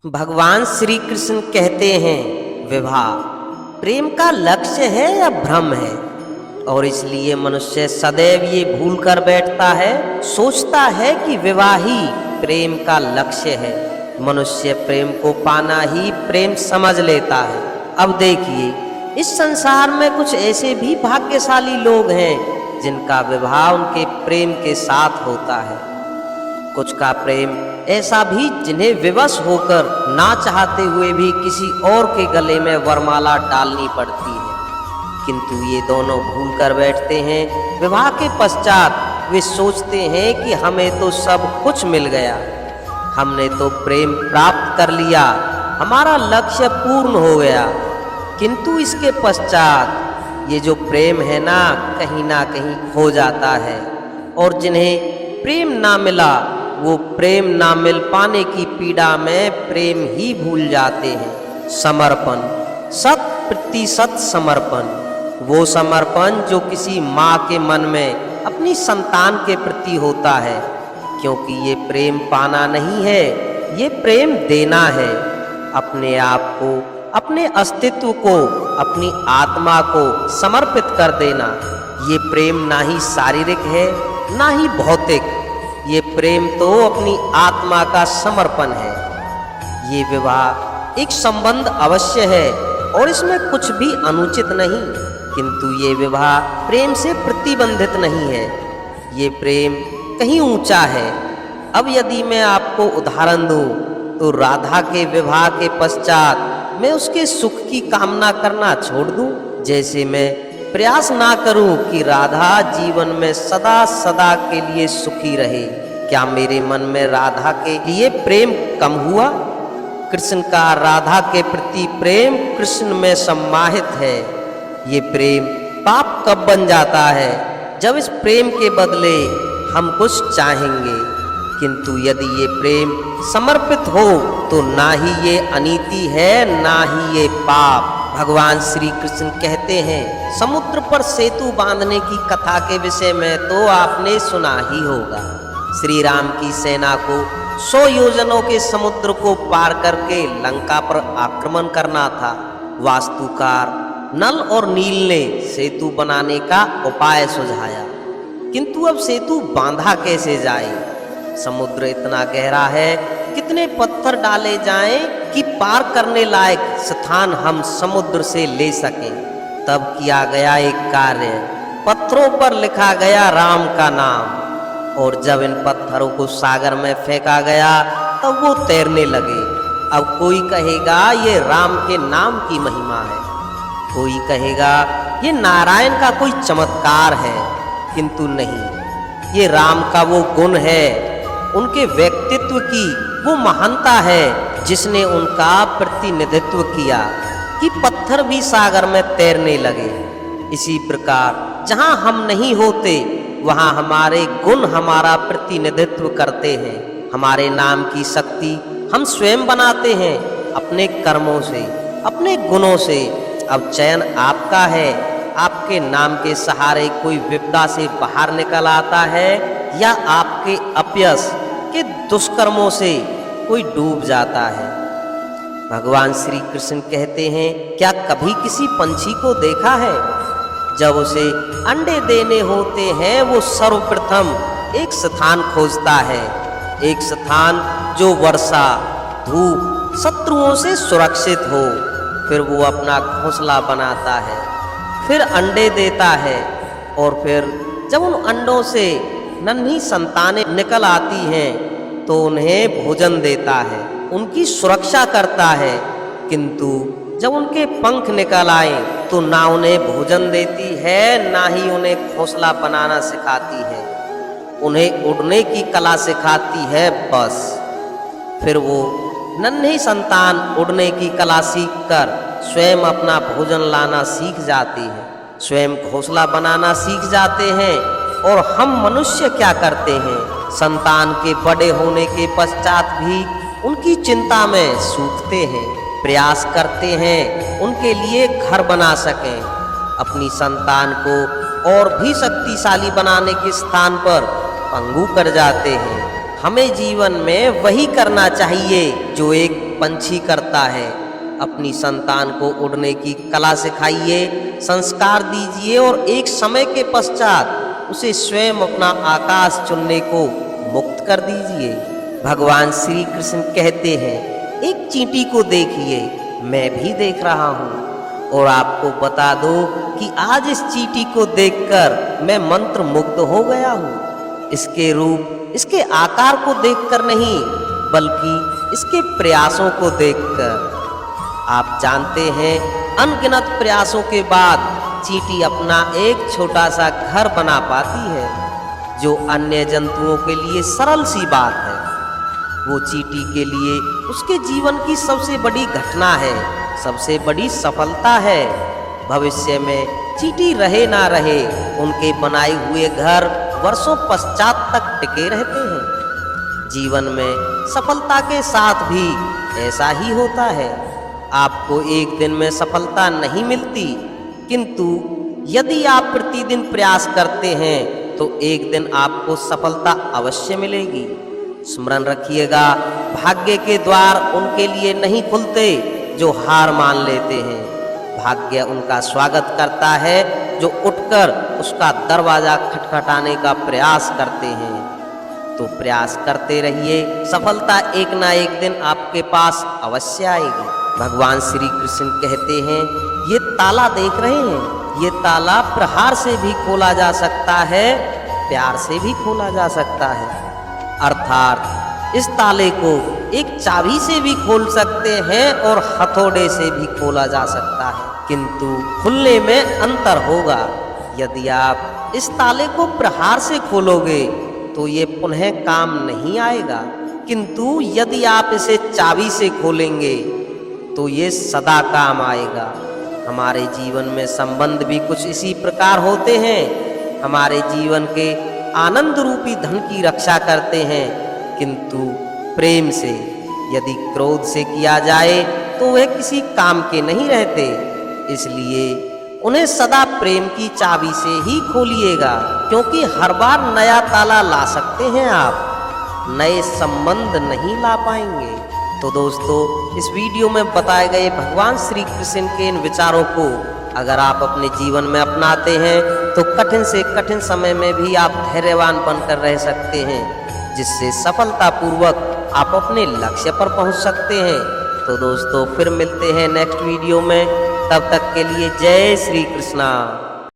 भगवान श्री कृष्ण कहते हैं विवाह प्रेम का लक्ष्य है या भ्रम है। और इसलिए मनुष्य सदैव ये भूल कर बैठता है, सोचता है कि विवाह ही प्रेम का लक्ष्य है। मनुष्य प्रेम को पाना ही प्रेम समझ लेता है। अब देखिए, इस संसार में कुछ ऐसे भी भाग्यशाली लोग हैं जिनका विवाह उनके प्रेम के साथ होता है। कुछ का प्रेम ऐसा भी जिन्हें विवश होकर ना चाहते हुए भी किसी और के गले में वरमाला डालनी पड़ती है। किंतु ये दोनों भूल कर बैठते हैं। विवाह के पश्चात वे सोचते हैं कि हमें तो सब कुछ मिल गया, हमने तो प्रेम प्राप्त कर लिया, हमारा लक्ष्य पूर्ण हो गया। किंतु इसके पश्चात ये जो प्रेम है ना कहीं खो जाता है। और जिन्हें प्रेम ना मिला वो प्रेम ना मिल पाने की पीड़ा में प्रेम ही भूल जाते हैं। समर्पण, 100% समर्पण, वो समर्पण जो किसी माँ के मन में अपनी संतान के प्रति होता है। क्योंकि ये प्रेम पाना नहीं है, ये प्रेम देना है। अपने आप को, अपने अस्तित्व को, अपनी आत्मा को समर्पित कर देना। ये प्रेम ना ही शारीरिक है ना ही भौतिक, ये प्रेम तो अपनी आत्मा का समर्पण है। ये विवाह एक संबंध अवश्य है और इसमें कुछ भी अनुचित नहीं, किंतु ये विवाह प्रेम से प्रतिबंधित नहीं है। ये प्रेम कहीं ऊंचा है। अब यदि मैं आपको उदाहरण दूं तो राधा के विवाह के पश्चात मैं उसके सुख की कामना करना छोड़ दूं, जैसे मैं प्रयास ना करूं कि राधा जीवन में सदा सदा के लिए सुखी रहे। क्या मेरे मन में राधा के लिए प्रेम कम हुआ? कृष्ण का राधा के प्रति प्रेम कृष्ण में सम्माहित है। ये प्रेम पाप कब बन जाता है? जब इस प्रेम के बदले हम कुछ चाहेंगे। किंतु यदि ये प्रेम समर्पित हो तो ना ही ये अनीति है ना ही ये पाप। भगवान श्री कृष्ण कहते हैं, समुद्र पर सेतु बांधने की कथा के विषय में तो आपने सुना ही होगा। श्री राम की सेना को 100 योजनों के समुद्र को पार करके लंका पर आक्रमण करना था। वास्तुकार नल और नील ने सेतु बनाने का उपाय सुझाया, किंतु अब सेतु बांधा कैसे जाए? समुद्र इतना गहरा है, कितने पत्थर डाले जाएं कि पार करने लायक स्थान हम समुद्र से ले सकें। तब किया गया एक कार्य, पत्थरों पर लिखा गया राम का नाम, और जब इन पत्थरों को सागर में फेंका गया तब वो तैरने लगे। अब कोई कहेगा ये राम के नाम की महिमा है, कोई कहेगा ये नारायण का कोई चमत्कार है, किंतु नहीं, ये राम का वो गुण है, उनके व्यक्तित्व की वो महानता है जिसने उनका प्रतिनिधित्व किया कि पत्थर भी सागर में तैरने लगे। इसी प्रकार जहाँ हम नहीं होते वहाँ हमारे गुण हमारा प्रतिनिधित्व करते हैं। हमारे नाम की शक्ति हम स्वयं बनाते हैं अपने कर्मों से, अपने गुणों से। अब चयन आपका है, आपके नाम के सहारे कोई विपदा से बाहर निकल आता है या आपके अपयश के दुष्कर्मों से कोई डूब जाता है। भगवान श्री कृष्ण कहते हैं, क्या कभी किसी पंछी को देखा है? जब उसे अंडे देने होते हैं वो सर्वप्रथम एक स्थान खोजता है, एक स्थान जो वर्षा, धूप, शत्रुओं से सुरक्षित हो। फिर वो अपना घोंसला बनाता है, फिर अंडे देता है, और फिर जब उन अंडों से नन्ही संतानें निकल आती हैं तो उन्हें भोजन देता है, उनकी सुरक्षा करता है। किंतु जब उनके पंख निकल आए तो ना उन्हें भोजन देती है ना ही उन्हें घोंसला बनाना सिखाती है, उन्हें उड़ने की कला सिखाती है बस। फिर वो नन्ही संतान उड़ने की कला सीखकर स्वयं अपना भोजन लाना सीख जाती है, स्वयं घोंसला बनाना सीख जाते हैं। और हम मनुष्य क्या करते हैं? संतान के बड़े होने के पश्चात भी उनकी चिंता में सूखते हैं, प्रयास करते हैं उनके लिए घर बना सकें। अपनी संतान को और भी शक्तिशाली बनाने के स्थान पर पंगु कर जाते हैं। हमें जीवन में वही करना चाहिए जो एक एक पंछी करता है। अपनी संतान को उड़ने की कला सिखाइए, संस्कार दीजिए और एक समय के पश्चात उसे स्वयं अपना आकाश चुनने को मुक्त कर दीजिए। भगवान श्री कृष्ण कहते हैं, एक चींटी को देखिए, मैं भी देख रहा हूँ और आपको बता दो कि आज इस चींटी को देखकर मैं मंत्र मुग्ध हो गया हूँ। इसके रूप, इसके आकार को देखकर नहीं, बल्कि इसके प्रयासों को देखकर। आप जानते हैं, अनगिनत प्रयासों के बाद चींटी अपना एक छोटा सा घर बना पाती है, जो अन्य जंतुओं के लिए सरल सी बात है। वो चींटी के लिए उसके जीवन की सबसे बड़ी घटना है, सबसे बड़ी सफलता है। भविष्य में चींटी रहे ना रहे, उनके बनाए हुए घर वर्षों पश्चात तक टिके रहते हैं। जीवन में सफलता के साथ भी ऐसा ही होता है। आपको एक दिन में सफलता नहीं मिलती, किंतु यदि आप प्रतिदिन प्रयास करते हैं तो एक दिन आपको सफलता अवश्य मिलेगी। स्मरण रखिएगा, भाग्य के द्वार उनके लिए नहीं खुलते जो हार मान लेते हैं। भाग्य उनका स्वागत करता है जो उठकर उसका दरवाजा खटखटाने का प्रयास करते हैं। तो प्रयास करते रहिए, सफलता एक ना एक दिन आपके पास अवश्य आएगी। भगवान श्री कृष्ण कहते हैं, ये ताला देख रहे हैं, ये ताला प्रहार से भी खोला जा सकता है, प्यार से भी खोला जा सकता है। अर्थात इस ताले को एक चाबी से भी खोल सकते हैं और हथौड़े से भी खोला जा सकता है, किंतु खुलने में अंतर होगा। यदि आप इस ताले को प्रहार से खोलोगे तो ये पुनः काम नहीं आएगा, किंतु यदि आप इसे चाबी से खोलेंगे तो ये सदा काम आएगा। हमारे जीवन में संबंध भी कुछ इसी प्रकार होते हैं। हमारे जीवन के आनंद रूपी धन की रक्षा करते हैं, किंतु प्रेम से। यदि क्रोध से किया जाए तो वह किसी काम के नहीं रहते। इसलिए उन्हें सदा प्रेम की चाबी से ही खोलिएगा, क्योंकि हर बार नया ताला ला सकते हैं आप, नए संबंध नहीं ला पाएंगे। तो दोस्तों, इस वीडियो में बताए गए भगवान श्री कृष्ण के इन विचारों को अगर आप अपने जीवन में अपनाते हैं तो कठिन से कठिन समय में भी आप धैर्यवान बनकर रह सकते हैं, जिससे सफलतापूर्वक आप अपने लक्ष्य पर पहुंच सकते हैं। तो दोस्तों, फिर मिलते हैं नेक्स्ट वीडियो में। तब तक के लिए जय श्री कृष्णा।